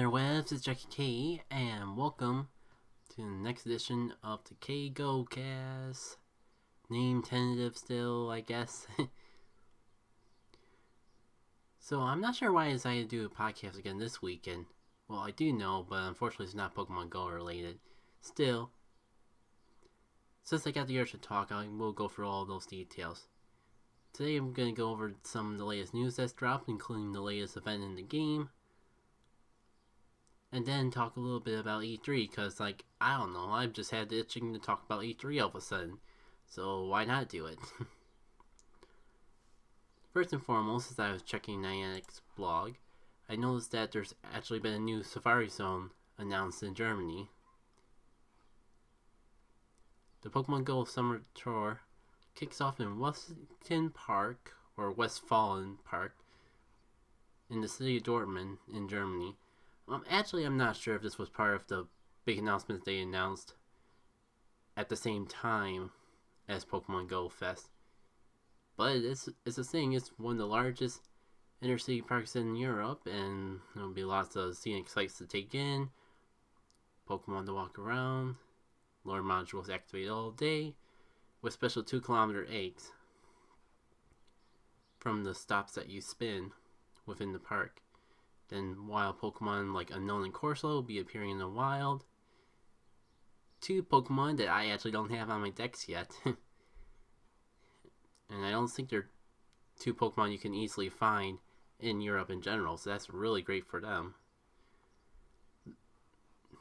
interwebs, it's JackitK, and welcome to the next edition of the Kygore cast. Name tentative still, I guess. So I'm not sure why I decided to do a podcast again this weekend. Well, I do know, but unfortunately it's not Pokemon Go related. Still, since I got the urge to talk, I will go through all those details. Today I'm going to go over some of the latest news that's dropped, including the latest event in the game. And then talk a little bit about E3, because, I don't know, I've just had the itching to talk about E3 all of a sudden. So why not do it? First and foremost, as I was checking Niantic's blog, I noticed that there's actually been a new Safari Zone announced in Germany. The Pokemon Go Summer Tour kicks off in Westfalen Park, or Westfalen Park, in the city of Dortmund in Germany. Actually, I'm not sure if this was part of the big announcement they announced at the same time as Pokemon Go Fest. But it's a thing. It's one of the largest inner-city parks in Europe, and there'll be lots of scenic sights to take in, Pokemon to walk around, lure modules activated all day, with special 2-kilometer eggs from the stops that you spin within the park. Then wild Pokemon like Unknown and Corsola will be appearing in the wild. 2 Pokemon that I actually don't have on my decks yet. And I don't think they're 2 Pokemon you can easily find in Europe in general, so that's really great for them.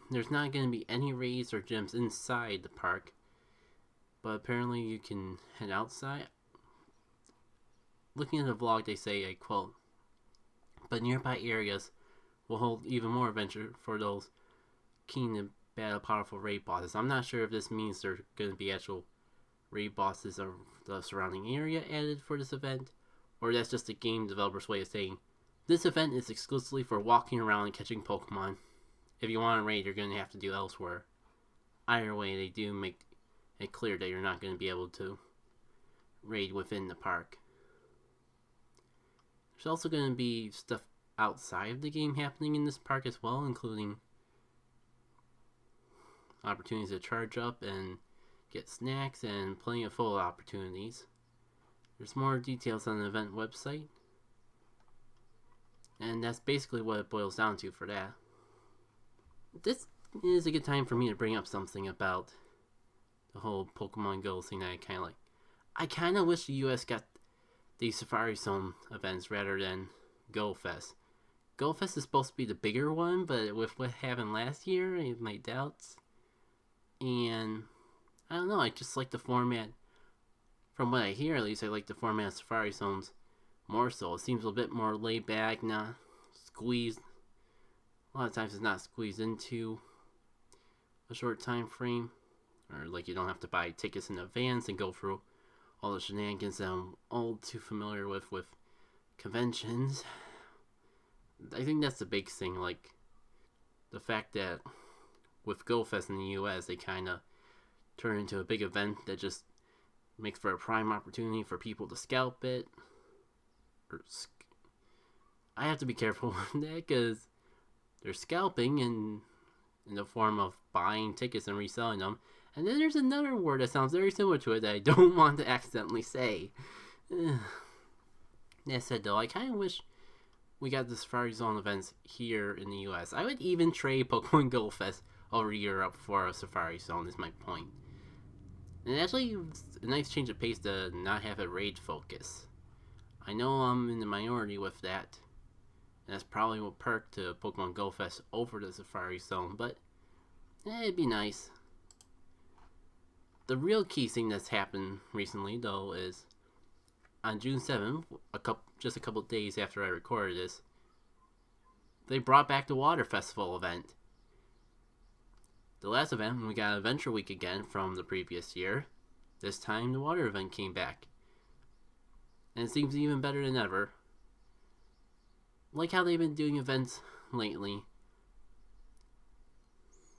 There's not going to be any raids or gyms inside the park, but apparently you can head outside. Looking at the vlog, they say, I quote, "But nearby areas will hold even more adventure for those keen to battle powerful raid bosses." I'm not sure if this means there are going to be actual raid bosses of the surrounding area added for this event, or that's just the game developer's way of saying, this event is exclusively for walking around and catching Pokemon. If you want to raid, you're going to have to do elsewhere. Either way, they do make it clear that you're not going to be able to raid within the park. There's also going to be stuff outside of the game happening in this park as well, including opportunities to charge up and get snacks and plenty of photo opportunities. There's more details on the event website, and that's basically what it boils down to for that. This is a good time for me to bring up something about the whole Pokemon Go thing that I kind of like. I kind of wish the US got these Safari Zone events rather than Go Fest. Go Fest is supposed to be the bigger one, but with what happened last year, I have my doubts. And I don't know, I just like the format. From what I hear, at least, I like the format of Safari Zones more so. It seems a bit more laid back, not squeezed. A lot of times it's not squeezed into a short time frame. Or like you don't have to buy tickets in advance and go through all the shenanigans that I'm all too familiar with conventions. I think that's the big thing, like the fact that with GoFest in the US, they kind of turn into a big event that just makes for a prime opportunity for people to scalp it. I have to be careful with that because they're scalping in the form of buying tickets and reselling them. And then there's another word that sounds very similar to it that I don't want to accidentally say. That said, though, I kind of wish we got the Safari Zone events here in the US. I would even trade Pokemon Go Fest over to Europe for a Safari Zone, is my point. And actually, it's a nice change of pace to not have a raid focus. I know I'm in the minority with that. And that's probably what perked to Pokemon Go Fest over the Safari Zone, but it'd be nice. The real key thing that's happened recently, though, is on June 7th, just a couple days after I recorded this, they brought back the Water Festival event. The last event, we got Adventure Week again from the previous year. This time, the water event came back. And it seems even better than ever. Like how they've been doing events lately.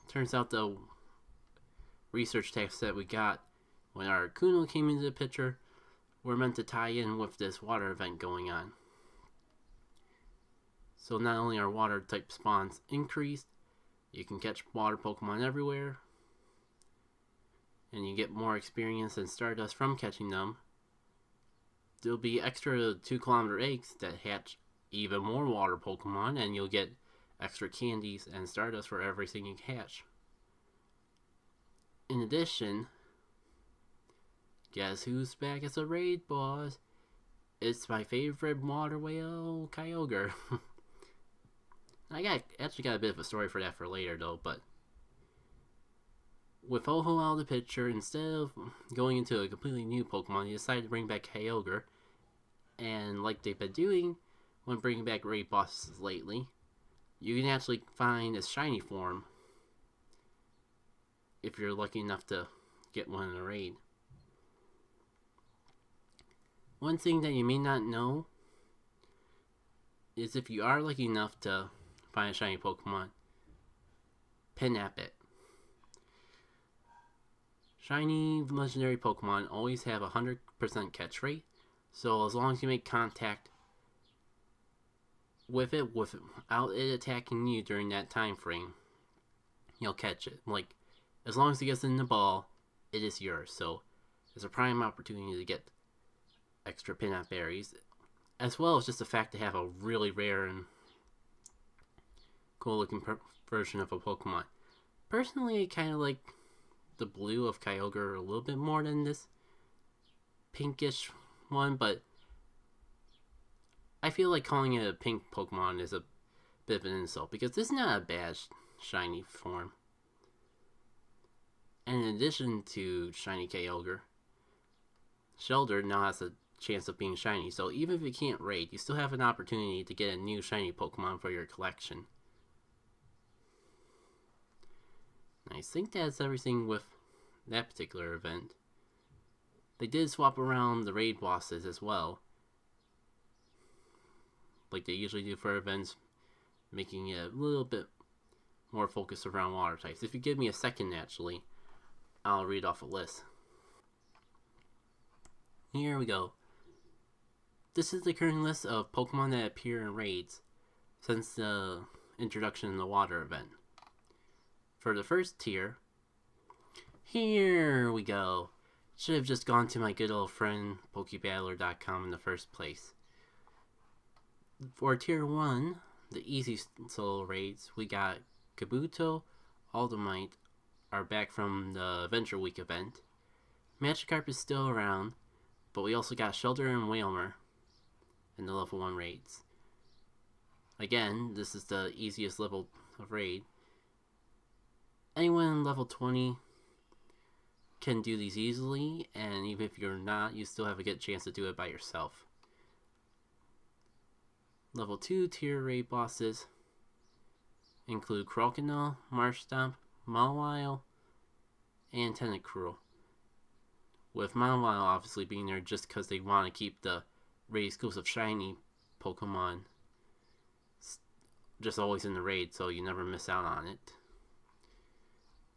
Turns out the research text that we got when our Kuno came into the picture were meant to tie in with this water event going on. So not only are water type spawns increased, you can catch water Pokemon everywhere, and you get more experience and Stardust from catching them. There'll be extra 2-kilometer eggs that hatch even more water Pokemon, and you'll get extra candies and Stardust for everything you catch. In addition, guess who's back as a raid boss? It's my favorite water whale, Kygore. I actually got a bit of a story for that for later though, but with Ho-Oh out of the picture, instead of going into a completely new Pokemon, they decided to bring back Kyogre. And like they've been doing when bringing back raid bosses lately, you can actually find his shiny form if you're lucky enough to get one in a raid. One thing that you may not know is if you are lucky enough to find a shiny Pokemon, pinap it. Shiny legendary Pokemon always have a 100% catch rate, so as long as you make contact with it without it attacking you during that time frame, you'll catch it. Like, as long as it gets in the ball, it is yours. So it's a prime opportunity to get extra pinap berries, as well as just the fact to have a really rare and cool looking version of a Pokemon. Personally, I kind of like the blue of Kyogre a little bit more than this pinkish one, but I feel like calling it a pink Pokemon is a bit of an insult, because this is not a bad shiny form. And in addition to shiny Kyogre, Shellder now has a chance of being shiny, so even if you can't raid, you still have an opportunity to get a new shiny Pokemon for your collection. I think that's everything with that particular event. They did swap around the raid bosses as well, like they usually do for events, making it a little bit more focused around water types. If you give me a second, actually, I'll read off a list. Here we go. This is the current list of Pokemon that appear in raids since the introduction in the water event. For the first tier, here we go. Should have just gone to my good old friend Pokebattler.com in the first place. For tier 1, the easy solo raids, we got Kabuto, Aldomite are back from the Adventure Week event. Magikarp is still around, but we also got Shellder and Wailmer in the level 1 raids. Again, this is the easiest level of raid. Anyone in level 20 can do these easily, and even if you're not, you still have a good chance to do it by yourself. Level 2 tier raid bosses include Croconaw, Marshtomp, Mawile, and Tentacruel. With Mawile obviously being there just because they want to keep the raid exclusive shiny Pokemon just always in the raid, so you never miss out on it.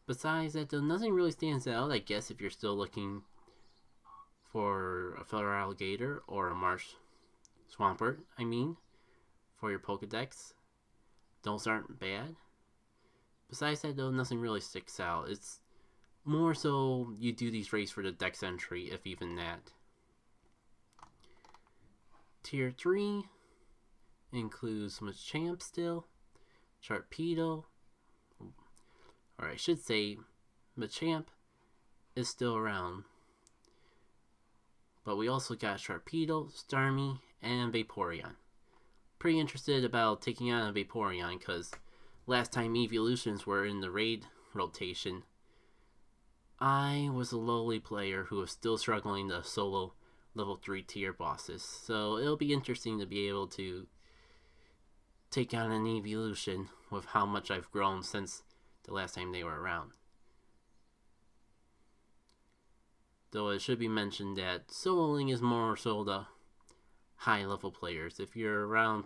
Besides that, though, nothing really stands out, I guess, if you're still looking for a feather alligator or a marsh swampert, for your Pokedex. Those aren't bad. Besides that, though, nothing really sticks out. It's more so you do these raids for the Dex entry, if even that. Tier 3 includes Machamp still, Sharpedo, or I should say, Machamp is still around. But we also got Sharpedo, Starmie, and Vaporeon. Pretty interested about taking on a Vaporeon, because last time evolutions were in the raid rotation, I was a lowly player who was still struggling to solo level 3 tier bosses. So it'll be interesting to be able to take on an evolution with how much I've grown since the last time they were around. Though it should be mentioned that soloing is more so the high level players. If you're around,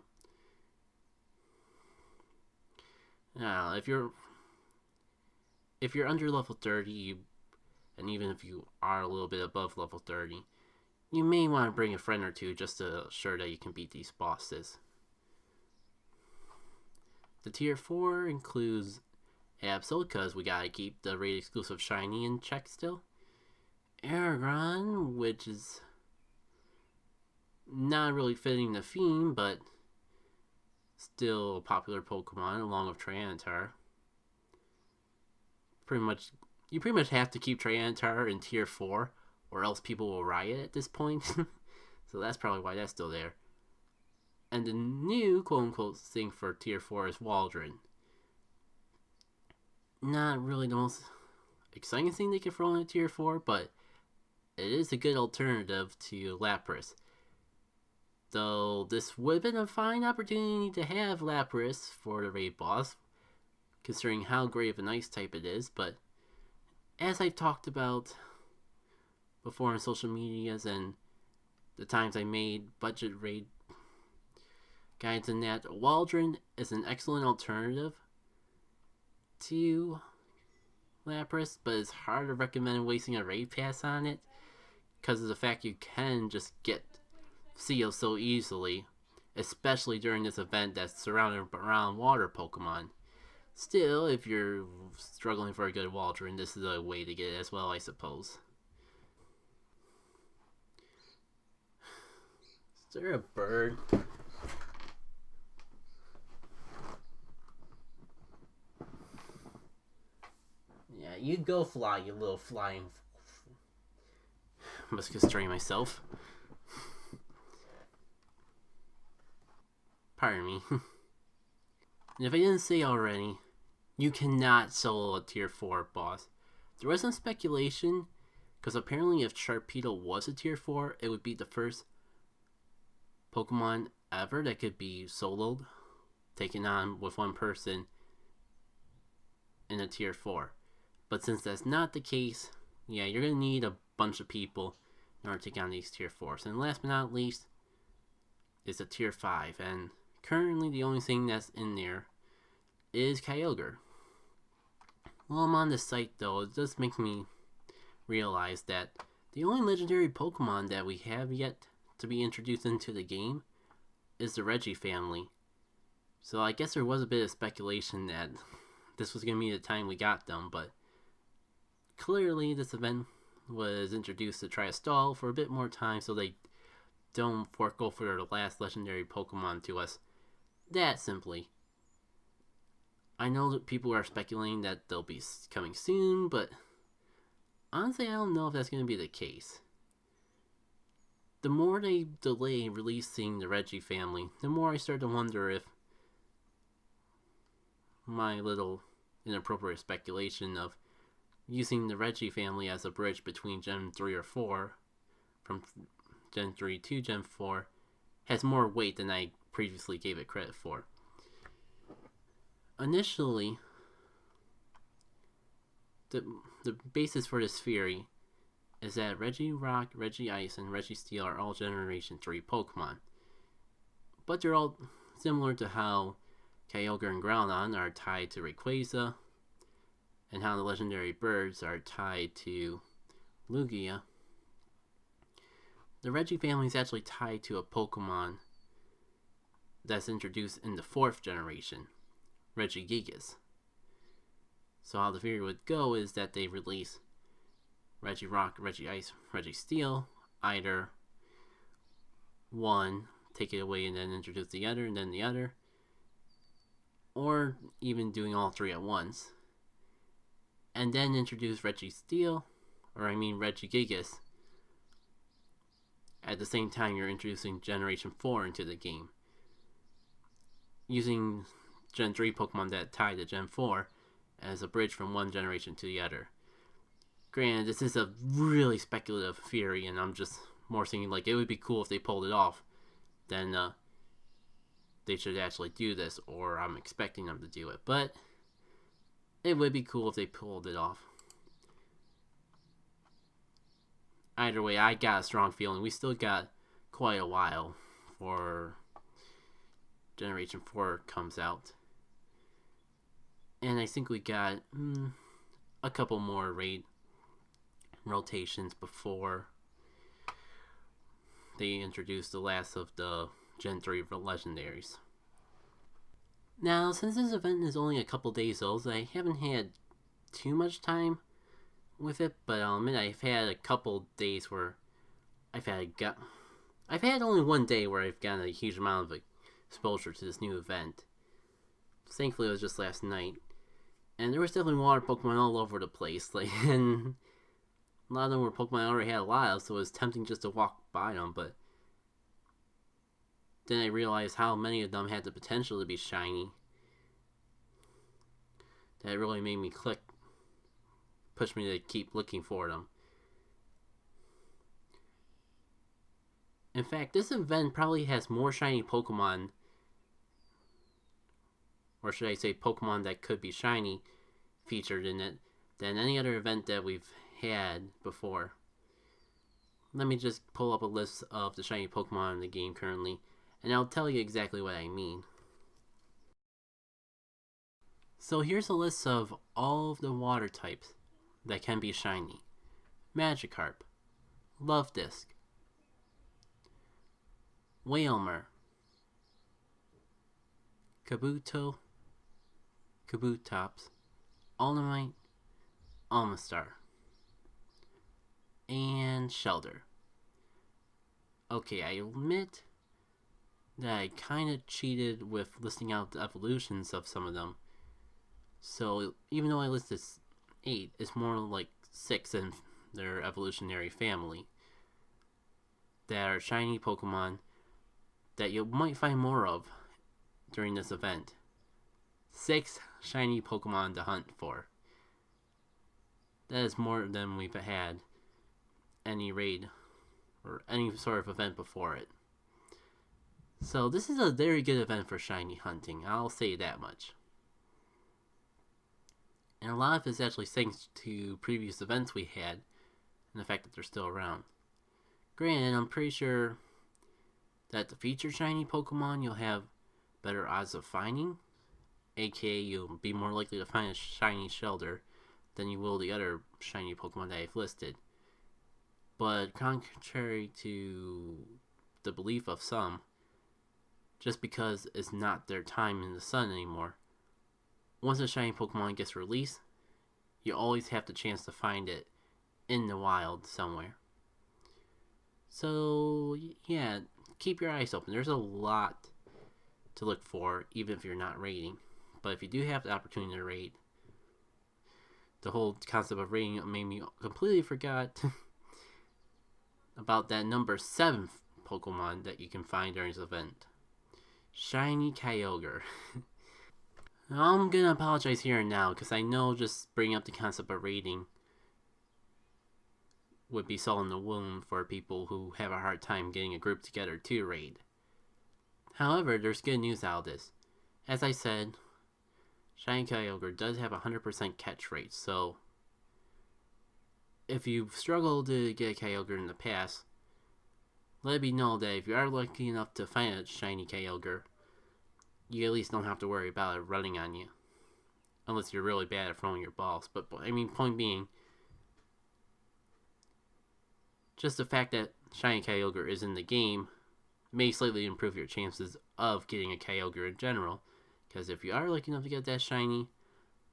if you're under level 30, and even if you are a little bit above level 30, you may want to bring a friend or two just to ensure that you can beat these bosses. The tier 4 includes Absol, because we gotta keep the raid exclusive shiny in check still. Aragon, which is not really fitting the theme, but still a popular Pokemon along with Tyranitar. You pretty much have to keep Tyranitar in tier 4 or else people will riot at this point. So that's probably why that's still there. And the new quote-unquote thing for tier 4 is Waldron. Not really the most exciting thing they can throw in a tier 4, but it is a good alternative to Lapras. Though this would have been a fine opportunity to have Lapras for the raid boss, considering how great of an ice type it is, but as I've talked about before on social medias and the times I made budget raid guides and that, Waldron is an excellent alternative to Lapras, but it's hard to recommend wasting a raid pass on it because of the fact you can just get Seal so easily, especially during this event that's surrounded around water Pokemon. Still, if you're struggling for a good Waldron, this is a way to get it as well, I suppose. Is there a bird? Yeah, you go fly, you little flying... I must constrain myself. Pardon me. And if I didn't say already, you cannot solo a tier 4 boss. There was some speculation, because apparently if Sharpedo was a tier 4, it would be the first Pokemon ever that could be soloed, taken on with one person in a tier 4. But since that's not the case, yeah, you're going to need a bunch of people in order to take on these tier 4s. And last but not least is a tier 5, and currently the only thing that's in there is Kygore. While I'm on the site though, it does make me realize that the only legendary Pokemon that we have yet to be introduced into the game is the Reggie family. So I guess there was a bit of speculation that this was going to be the time we got them, but clearly this event was introduced to try to stall for a bit more time so they don't forego for the last legendary Pokemon to us that simply. I know that people are speculating that they'll be coming soon, but honestly I don't know if that's going to be the case. The more they delay releasing the Reggie family, the more I start to wonder if my little inappropriate speculation of using the Reggie family as a bridge between Gen 3 or 4, from Gen 3 to Gen 4, has more weight than I previously gave it credit for. Initially, the basis for this theory is that Reggie Rock, Reggie Ice, and Reggie Steel are all Generation 3 Pokemon. But they're all similar to how Kyogre and Groudon are tied to Rayquaza, and how the legendary birds are tied to Lugia. The Reggie family is actually tied to a Pokemon that's introduced in the 4th generation, Regigigas. So how the theory would go is that they release Reggie Rock, Reggie Ice, Reggie Steel, either one, take it away and then introduce the other, and then the other, or even doing all three at once, and then introduce Reggie Steel, Regigigas, at the same time you're introducing Generation 4 into the game, using Gen 3 Pokemon that tie to Gen 4 as a bridge from one generation to the other. Granted, this is a really speculative theory, and I'm just more thinking like it would be cool if they pulled it off. Then they should actually do this, or I'm expecting them to do it. But it would be cool if they pulled it off. Either way, I got a strong feeling we still got quite a while for Generation 4 comes out. And I think we got a couple more raid rotations before they introduce the last of the Gen 3 legendaries. Now, since this event is only a couple days old, I haven't had too much time with it, but I'll admit I've had a couple days where I've had only one day where I've gotten a huge amount of exposure to this new event. Thankfully, it was just last night, and there was definitely water Pokemon all over the place. And a lot of them were Pokemon I already had a lot of, so it was tempting just to walk by them. But then I realized how many of them had the potential to be shiny. That really made me push me to keep looking for them. In fact, this event probably has more shiny Pokemon, or should I say Pokemon that could be shiny, featured in it than any other event that we've had before. Let me just pull up a list of the shiny Pokemon in the game currently, and I'll tell you exactly what I mean. So here's a list of all of the water types that can be shiny. Magikarp, Luvdisc, Wailmer, Kabuto, Kabutops, Almite, Almastar, and Shelter. Okay, I admit that I kinda cheated with listing out the evolutions of some of them. So even though I listed 8, it's more like 6 in their evolutionary family that are shiny Pokemon that you might find more of during this event. 6 shiny Pokemon to hunt for. That is more than we've had any raid or any sort of event before it. So this is a very good event for shiny hunting, I'll say that much. And a lot of it's actually thanks to previous events we had and the fact that they're still around. Granted, I'm pretty sure that the featured shiny Pokemon you'll have better odds of finding, aka you'll be more likely to find a shiny Shelter than you will the other shiny Pokemon that I've listed. But contrary to the belief of some, just because it's not their time in the sun anymore, once a shiny Pokemon gets released, you always have the chance to find it in the wild somewhere. So yeah, keep your eyes open. There's a lot to look for, even if you're not raiding. But if you do have the opportunity to raid, the whole concept of raiding made me completely forgot about that number 7 Pokemon that you can find during this event. Shiny Kyogre. I'm gonna apologize here and now, because I know just bringing up the concept of raiding would be salt in the wound for people who have a hard time getting a group together to raid. However, there's good news out of this. As I said, Shiny Kyogre does have a 100% catch rate, so if you've struggled to get a Kyogre in the past, let me know that if you are lucky enough to find a shiny Kyogre, you at least don't have to worry about it running on you. Unless you're really bad at throwing your balls. But, I mean, point being, just the fact that shiny Kyogre is in the game may slightly improve your chances of getting a Kyogre in general. Because if you are lucky enough to get that shiny,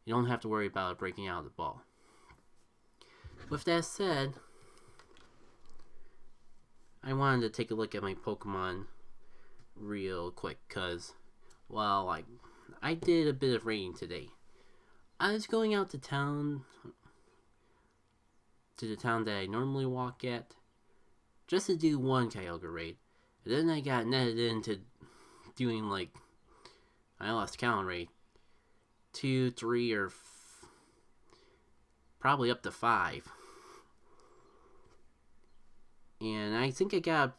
you don't have to worry about it breaking out of the ball. With that said, I wanted to take a look at my Pokemon real quick, because, well, I did a bit of raiding today. I was going out to town, to the town that I normally walk at, just to do one Kyogre raid. And then I got netted into doing, I lost count rate, 2, 3, or probably up to 5. And I think I got,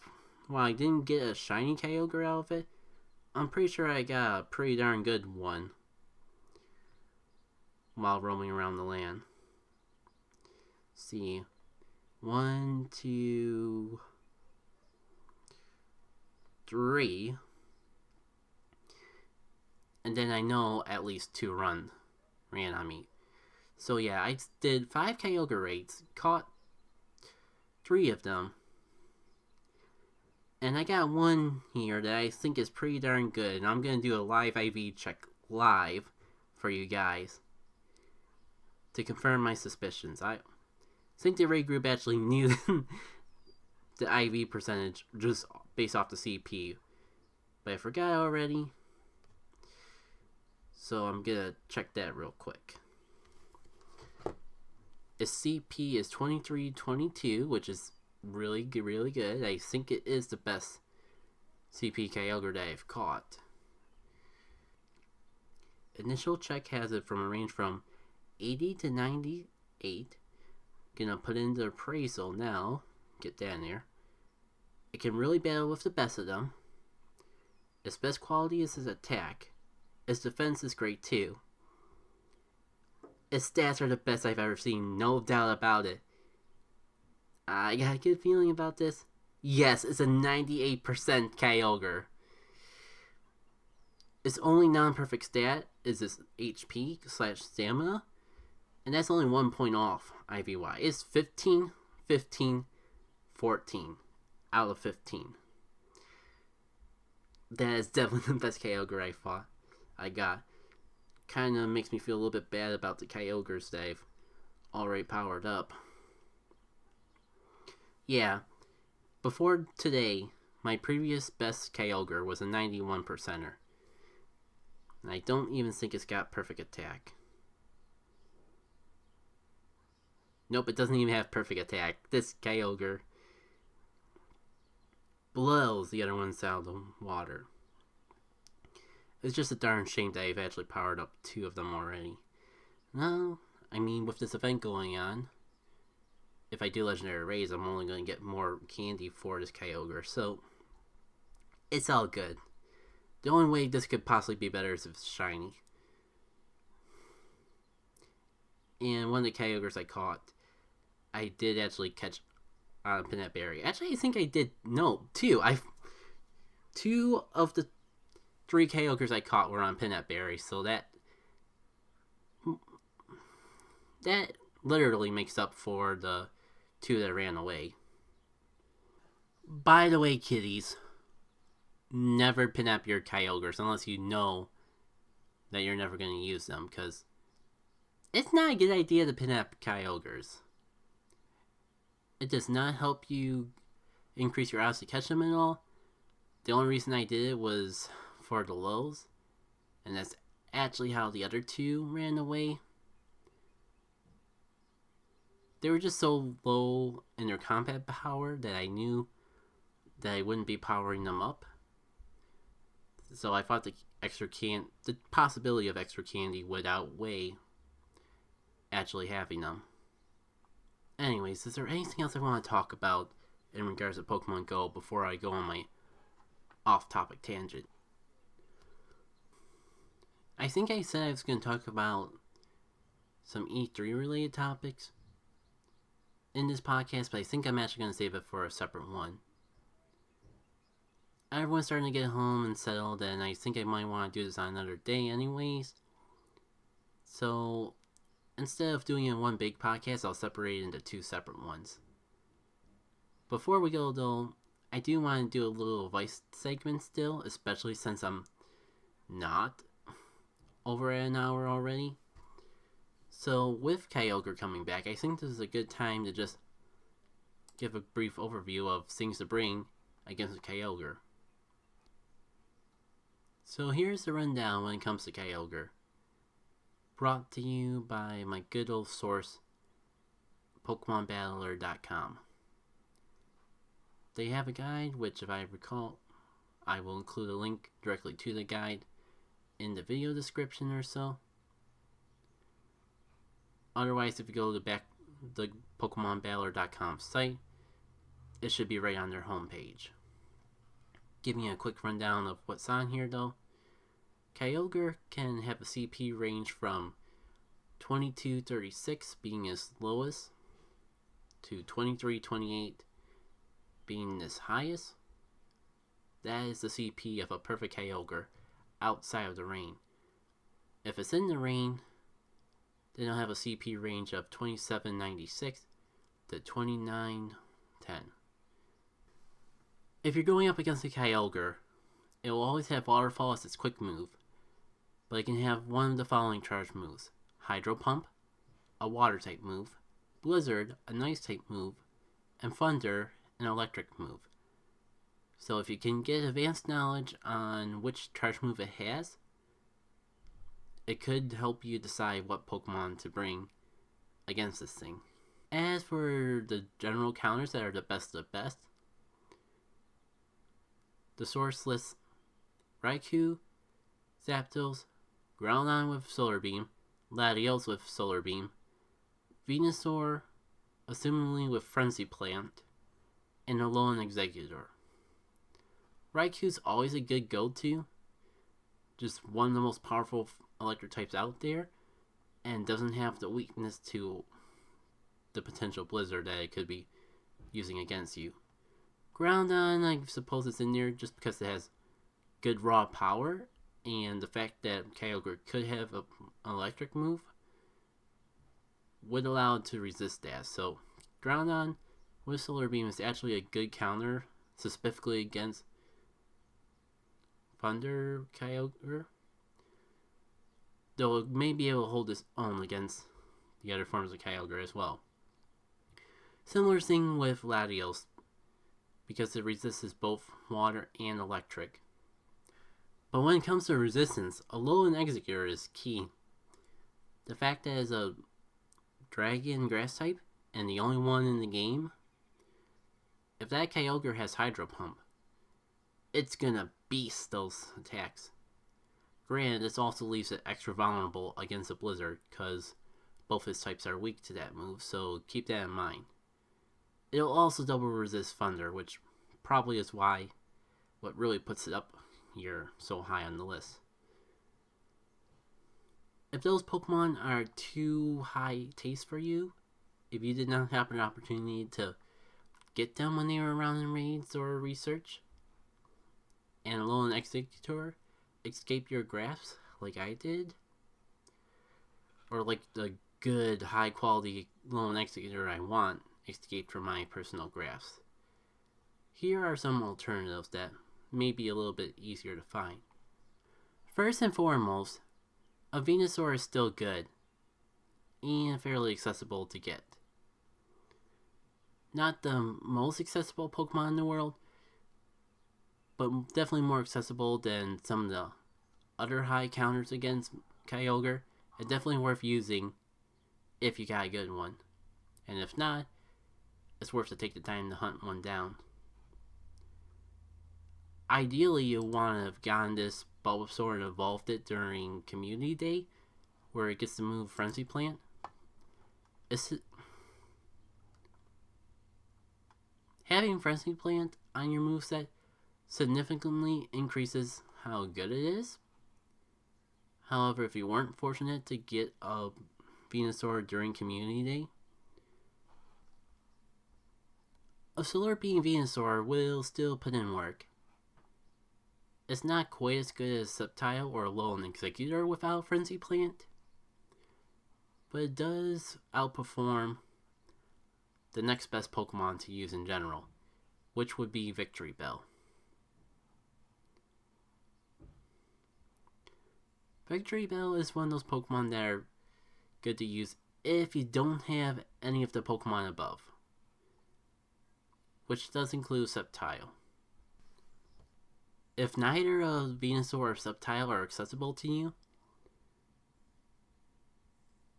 while I didn't get a shiny Kyogre out of it, I'm pretty sure I got a pretty darn good one while roaming around the land. Let's see, 1, 2, 3, and then I know at least 2 ran on me. So yeah, I did 5 Kyogre raids, caught 3 of them, and I got one here that I think is pretty darn good, and I'm going to do a live IV check live for you guys to confirm my suspicions. I think the raid group actually knew the IV percentage just based off the CP, but I forgot already. So I'm gonna check that real quick. Its CP is 2322, which is really good. I think it is the best CP Kygore that I've caught. Initial check has it from a range from 80 to 98. Gonna put in the appraisal now. Get that in there. It can really battle with the best of them. Its best quality is its attack. Its defense is great too. Its stats are the best I've ever seen, no doubt about it. I got a good feeling about this. Yes, it's a 98% Kygore. Its only non-perfect stat is its HP/stamina, and that's only 1 point off IVY. It's 15, 15, 14 out of 15. That is definitely the best Kygore I got. Kind of makes me feel a little bit bad about the Kygores that I've already powered up. Yeah, before today, my previous best Kygore was a 91%er. And I don't even think it's got perfect attack. Nope, it doesn't even have perfect attack. This Kygore blows the other ones out of the water. It's just a darn shame that I've actually powered up 2 of them already. No, I mean, with this event going on, if I do Legendary Raids, I'm only going to get more candy for this Kygore, so it's all good. The only way this could possibly be better is if it's shiny. And one of the Kygores I caught, I did actually catch on Peanut Berry. Actually, I think I did, no, 2. 2 of the 3 Kygores I caught were on Peanut Berry, so that literally makes up for the 2 that ran away. By the way, kiddies, never pin up your Kygores unless you know that you're never going to use them, because it's not a good idea to pin up Kygores. It does not help you increase your odds to catch them at all. The only reason I did it was for the lows, and that's actually how the other 2 ran away. They were just so low in their combat power that I knew that I wouldn't be powering them up. So I thought the possibility of extra candy would outweigh actually having them. Anyways, is there anything else I want to talk about in regards to Pokemon Go before I go on my off-topic tangent? I think I said I was going to talk about some E3 related topics in this podcast, but I think I'm actually going to save it for a separate one. Everyone's starting to get home and settled, and I think I might want to do this on another day anyways. So instead of doing it in one big podcast, I'll separate it into 2 separate ones. Before we go though, I do want to do a little advice segment still, especially since I'm not over an hour already. So with Kygore coming back, I think this is a good time to just give a brief overview of things to bring against Kygore. So here's the rundown when it comes to Kygore. Brought to you by my good old source, PokemonBattler.com. They have a guide, which if I recall, I will include a link directly to the guide in the video description or so. Otherwise, if you go to the PokemonBattler.com site, it should be right on their homepage. Giving you a quick rundown of what's on here though. Kygore can have a CP range from 2236 being its lowest to 2328 being its highest. That is the CP of a perfect Kygore outside of the rain. If it's in the rain, then it'll have a CP range of 2796 to 2910. If you're going up against a Kygore, it will always have Waterfall as its quick move. but it can have one of the following charge moves: Hydro Pump, a water type move, Blizzard, an ice type move, and Thunder, an electric move. So if you can get advanced knowledge on which charge move it has, it could help you decide what Pokemon to bring against this thing. As for the general counters that are the best of the best, the source lists Raikou, Zapdos, Groudon with Solar Beam, Latios with Solar Beam, Venusaur, assumingly with Frenzy Plant, and Alolan Exeggutor. Raikou's always a good go-to, just one of the most powerful electric types out there, and doesn't have the weakness to the potential Blizzard that it could be using against you. Groudon, I suppose it's in there just because it has good raw power, and the fact that Kygore could have an electric move would allow it to resist that. So Groudon with Solar Beam is actually a good counter, specifically against Thunder Kygore, though it may be able to hold its own against the other forms of Kygore as well. Similar thing with Latios, because it resists both water and electric. But when it comes to resistance, Alolan Exeggutor is key. The fact that it's a dragon grass type, and the only one in the game, if that Kyogre has Hydro Pump, it's gonna beast those attacks. Granted, this also leaves it extra vulnerable against a Blizzard, because both its types are weak to that move, so keep that in mind. It'll also double resist Thunder, which probably is why what really puts it up here so high on the list. If those Pokemon are too high taste for you, if you did not have an opportunity to get them when they were around in raids or research, and Alolan Exeggutor escape your grasp like I did, or like the good high quality Alolan Exeggutor I want escaped from my personal grasp, here are some alternatives that may be a little bit easier to find. First and foremost, a Venusaur is still good and fairly accessible to get. Not the most accessible Pokemon in the world, but definitely more accessible than some of the other high counters against Kyogre, and definitely worth using if you got a good one. And if not, it's worth to take the time to hunt one down. Ideally, you'll want to have gotten this Bulbasaur and evolved it during Community Day, where it gets to move Frenzy Plant. Having Frenzy Plant on your moveset significantly increases how good it is. However, if you weren't fortunate to get a Venusaur during Community Day, a Solar Beam Venusaur will still put in work. It's not quite as good as Sceptile or Alolan Exeggutor without Frenzy Plant, but it does outperform the next best Pokemon to use in general, which would be Victory Bell. Victory Bell is one of those Pokemon that are good to use if you don't have any of the Pokemon above, which does include Sceptile. If neither a Venusaur or Sceptile are accessible to you,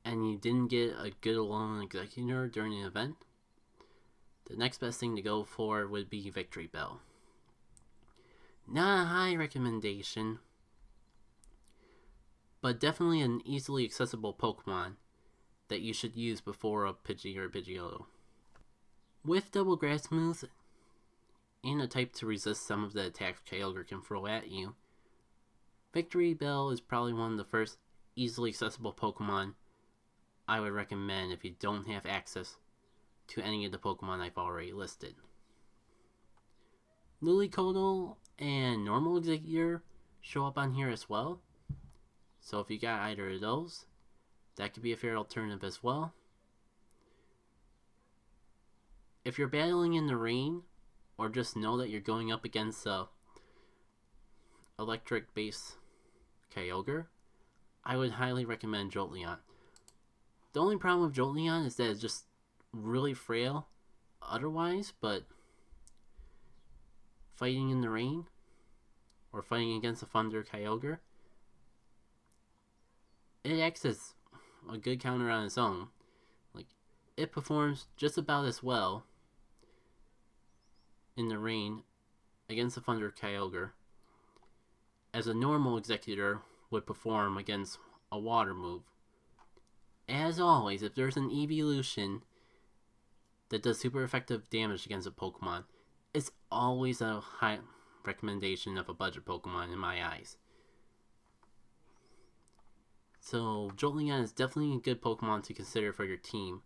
and you didn't get a good Alolan Exeggutor during the event, the next best thing to go for would be Victory Bell. Not a high recommendation, but definitely an easily accessible Pokemon that you should use before a Pidgey or Pidgeotto. With double grass moves, and a type to resist some of the attacks Kyogre can throw at you, Victory Bell is probably one of the first easily accessible Pokemon I would recommend if you don't have access to any of the Pokemon I've already listed. Lilycodal and normal Exeggutor show up on here as well, so if you got either of those, that could be a fair alternative as well. If you're battling in the rain, or just know that you're going up against a electric-based Kyogre, I would highly recommend Jolteon. The only problem with Jolteon is that it's just really frail otherwise, but fighting in the rain or fighting against a Thunder Kyogre, it acts as a good counter on its own. Like, it performs just about as well in the rain against a Thunder Kyogre as a normal Executor would perform against a water move. As always, if there's an evolution that does super effective damage against a Pokemon, it's always a high recommendation of a budget Pokemon in my eyes. So Jolteon is definitely a good Pokemon to consider for your team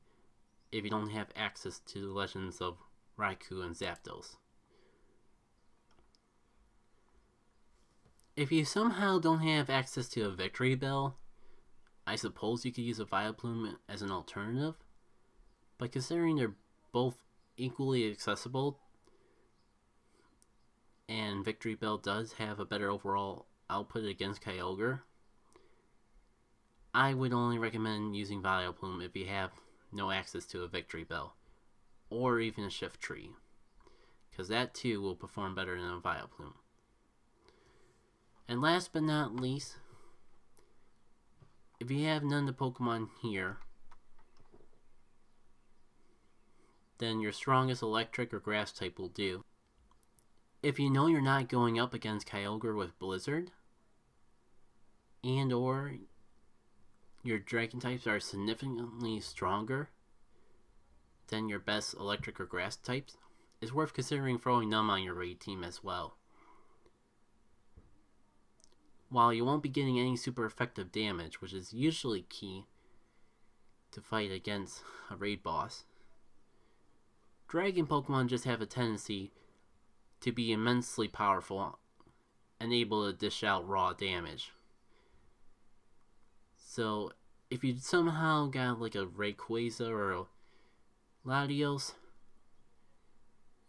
if you don't have access to the Legends of Raikou and Zapdos. If you somehow don't have access to a Victory Bell, I suppose you could use a Vileplume as an alternative, but considering they're both equally accessible and Victory Bell does have a better overall output against Kyogre, I would only recommend using Vileplume if you have no access to a Victory Bell or even a Shift Tree, because that too will perform better than a Vileplume. And last but not least, if you have none of the Pokemon here, then your strongest electric or grass type will do. If you know you're not going up against Kyogre with Blizzard, and or your Dragon types are significantly stronger than your best electric or grass types, it's worth considering throwing them on your raid team as well. While you won't be getting any super effective damage, which is usually key to fight against a raid boss, Dragon Pokemon just have a tendency to be immensely powerful and able to dish out raw damage. So if you somehow got like a Rayquaza or a Latios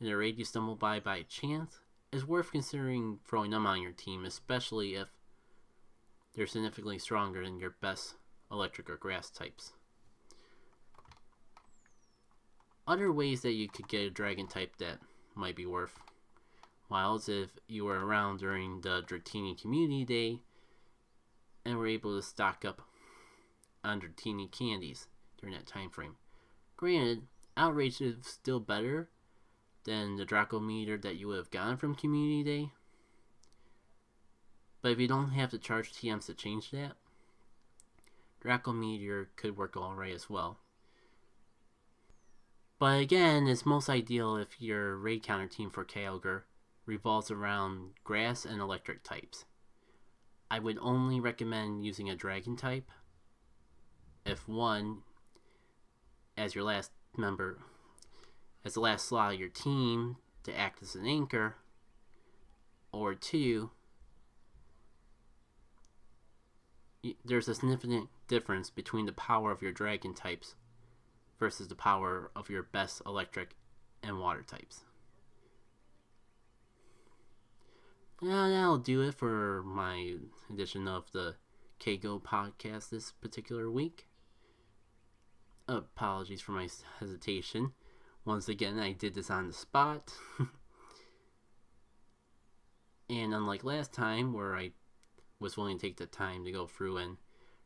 in a raid you stumble by chance, it's worth considering throwing them on your team, especially if they're significantly stronger than your best electric or grass types. Other ways that you could get a dragon type that might be worthwhile is if you were around during the Dratini Community Day and were able to stock up on Dratini candies during that time frame. Granted, Outrage is still better than the Draco meter that you would have gotten from Community Day, but if you don't have to charge TMs to change that, Draco Meteor could work alright as well. But again, it's most ideal if your raid counter team for Kyogre revolves around grass and electric types. I would only recommend using a dragon type if one, as your last member, as the last slot of your team to act as an anchor, or two, there's a significant difference between the power of your dragon types versus the power of your best electric and water types. Now that'll do it for my edition of the Kygore podcast this particular week. Apologies for my hesitation. Once again, I did this on the spot. And unlike last time where I was willing to take the time to go through and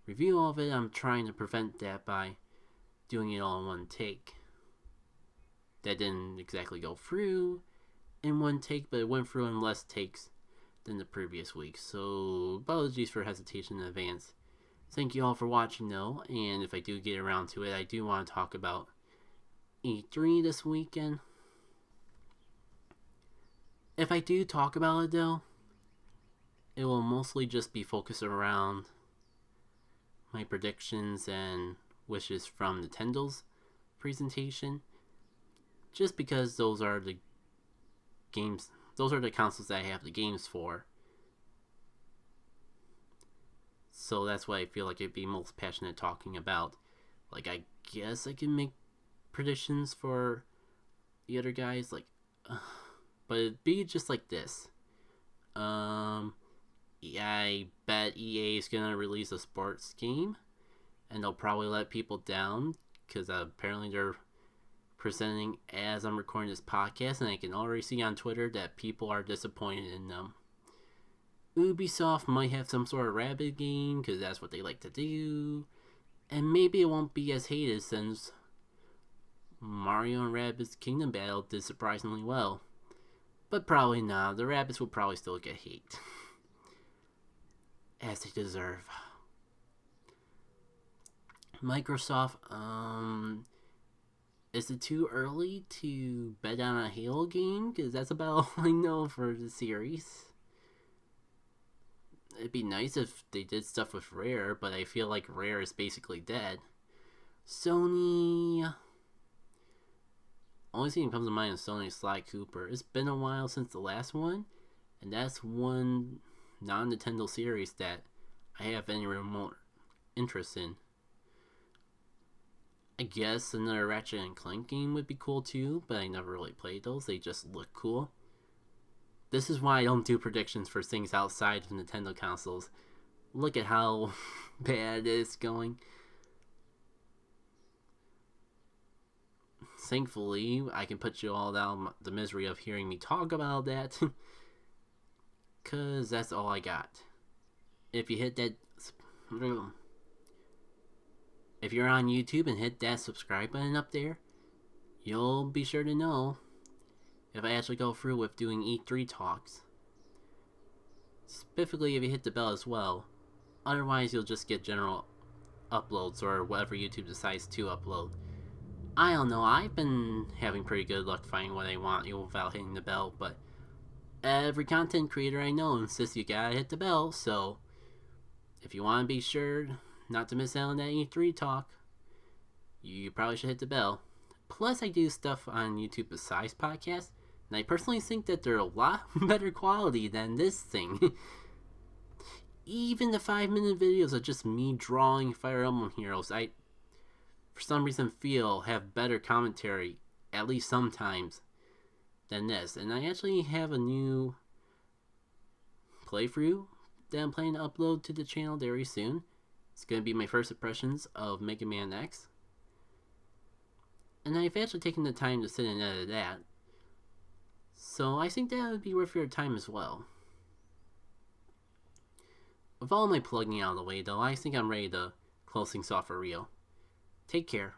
review all of it, I'm trying to prevent that by doing it all in one take. That didn't exactly go through in one take, but it went through in less takes than the previous week. So apologies for hesitation in advance. Thank you all for watching though, and if I do get around to it, I do want to talk about E3 this weekend. If I do talk about it though, it will mostly just be focused around my predictions and wishes from Nintendo's presentation, just because those are the consoles that I have the games for. So that's why I feel like I'd be most passionate talking about. Like, I guess I can make predictions for the other guys, but it'd be just like this. I bet EA is gonna release a sports game, and they'll probably let people down because apparently they're presenting as I'm recording this podcast, and I can already see on Twitter that people are disappointed in them. Ubisoft might have some sort of Rabbids game because that's what they like to do, and maybe it won't be as hated since Mario and Rabbids Kingdom Battle did surprisingly well. But probably not. The Rabbids will probably still get hate. As they deserve. Microsoft, is it too early to bet on a Halo game? Because that's about all I know for the series. It'd be nice if they did stuff with Rare, but I feel like Rare is basically dead. Sony... Only thing that comes to mind is Sony Sly Cooper. It's been a while since the last one, and that's one non-Nintendo series that I have any remote interest in. I guess another Ratchet and Clank game would be cool too, but I never really played those. They just look cool. This is why I don't do predictions for things outside of Nintendo consoles. Look at how bad it's going. Thankfully, I can put you all down the misery of hearing me talk about that. Because that's all I got. If you hit that... If you're on YouTube and hit that subscribe button up there, you'll be sure to know if I actually go through with doing E3 talks. Specifically if you hit the bell as well. Otherwise, you'll just get general uploads or whatever YouTube decides to upload. I don't know, I've been having pretty good luck finding what I want without hitting the bell, but every content creator I know insists you gotta hit the bell, so if you want to be sure not to miss out on that E3 talk, you probably should hit the bell. Plus, I do stuff on YouTube besides podcasts, and I personally think that they're a lot better quality than this thing. Even the 5-minute videos of just me drawing Fire Emblem heroes, I for some reason feel have better commentary, at least sometimes, than this. And I actually have a new playthrough that I'm planning to upload to the channel very soon. It's going to be my first impressions of Mega Man X. And I've actually taken the time to sit and edit that. So I think that would be worth your time as well. With all my plugging out of the way though, I think I'm ready to close things off for real. Take care.